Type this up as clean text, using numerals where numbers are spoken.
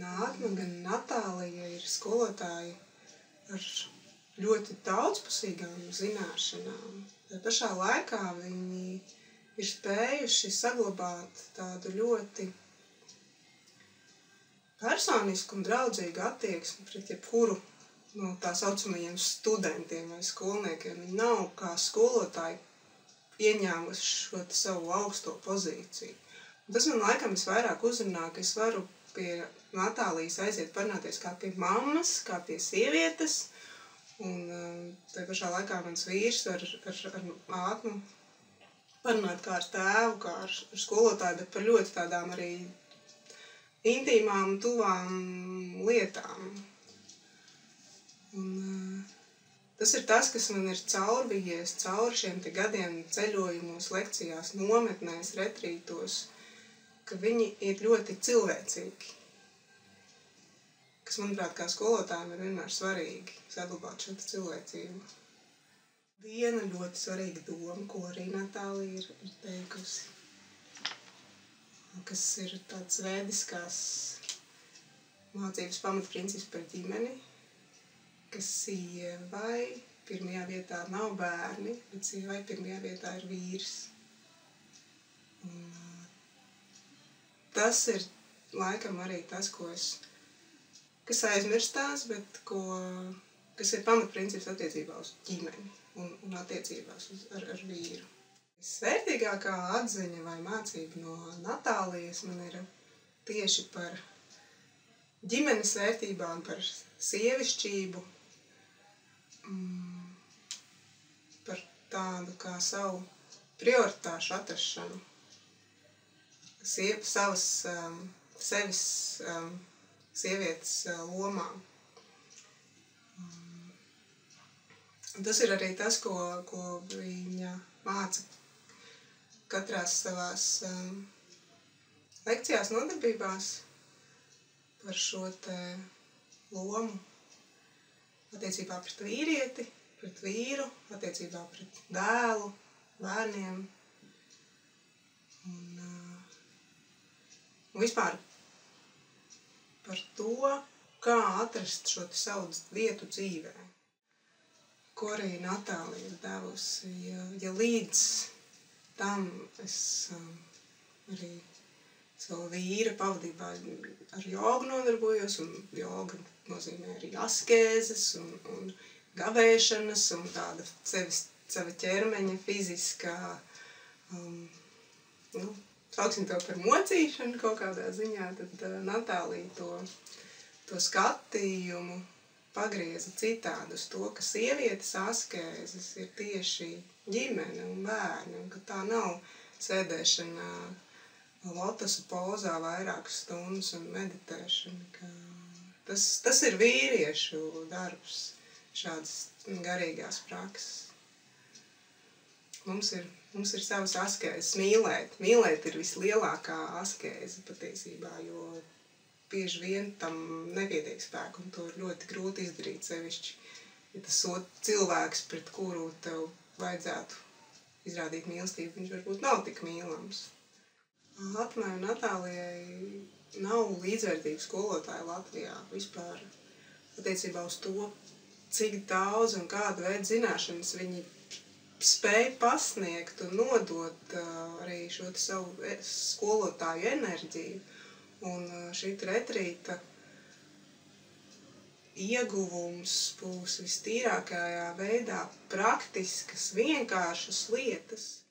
Nātma, gan Natālija ir skolotāji ar ļoti daudzpusīgām zināšanām. Tā pašā laikā viņi ir spējuši saglabāt tādu ļoti personisku un draudzīgu attieksmi pret jebkuru no tā saucamajiem studentiem vai skolniekiem. Viņi nav kā skolotāji ieņēmuši šo savu augsto pozīciju. Un tas man laikam visvairāk uzrunā, ka es varu pie Natālijas aiziet parunāties kā pie mammas, kā pie sievietes, un tajā pašā laikā mans vīrs ar Nātmu parunāt kā ar tēvu, kā ar skolotāju, bet par ļoti tādām arī intīmām, tuvām lietām. Un tas ir tas, kas man ir caurvijies cauri šiem te gadiem ceļojumos, lekcijās, nometnēs, retrītos, ka viņi ir ļoti cilvēcīgi. Kas, manuprāt, kā skolotājiem ir vienmēr svarīgi saglabāt šo cilvēcību. Viena ļoti svarīga doma, ko arī Natālija ir teikusi, kas ir tāds vēdiskās mācības pamatprincips par ģimeni, ka sievai pirmajā vietā nav bērni, bet sievai pirmajā vietā ir vīrs. Un tas ir laikam arī tas, kas aizmirstās, bet kas ir pamatprincips attiecībā uz ģimeni un attiecībās ar vīru. Visvērtīgākā atziņa vai mācība no Natālijas man ir tieši par ģimenes vērtībām, par sievišķību, par tādu kā savu prioritāšu atrašanu, sevis sievietes lomā. Un tas ir arī tas, ko viņa māca katrās savās lekcijās, nodarbībās par šo te lomu attiecībā pret vīrieti, pret vīru, attiecībā pret dēlu, bērniem un vispār par to, kā atrast šo savu vietu dzīvē. Ko arī Natālija ir devusi, ja līdz tam es arī savu vīra pavadībā ar jogu nodarbojos, un joga nozīmē arī askēzes un gavēšanas un tāda sava ķermeņa fiziskā, sauksim to par mocīšanu kaut kādā ziņā, tad Natālija to skatījumu pagrieza citādi uz to, ka sievietes askēzes ir tieši ģimene un bērni, un ka tā nav sēdēšana lotosa pozā vairākas stundas un meditēšana. Tas ir vīriešu darbs, šādas garīgās prakses. Mums ir savas askēzes. Mīlēt ir vislielākā askēze patiesībā, jo bieži vien tam nepietiek spēku, un to ir ļoti grūti izdarīt sevišķi, ja tas cilvēks, pret kuru tev vajadzētu izrādīt mīlestību, viņš varbūt nav tik mīlams. Atmai un Natālijai nav līdzvērtīgu skolotāju Latvijā vispār attiecībā uz to, cik daudz un kādu veidu zināšanas viņi spēj pasniegt un nodot arī šo savu skolotāju enerģiju. Un šī retrīta ieguvums būs vistīrākajā veidā praktiskas, vienkāršas lietas,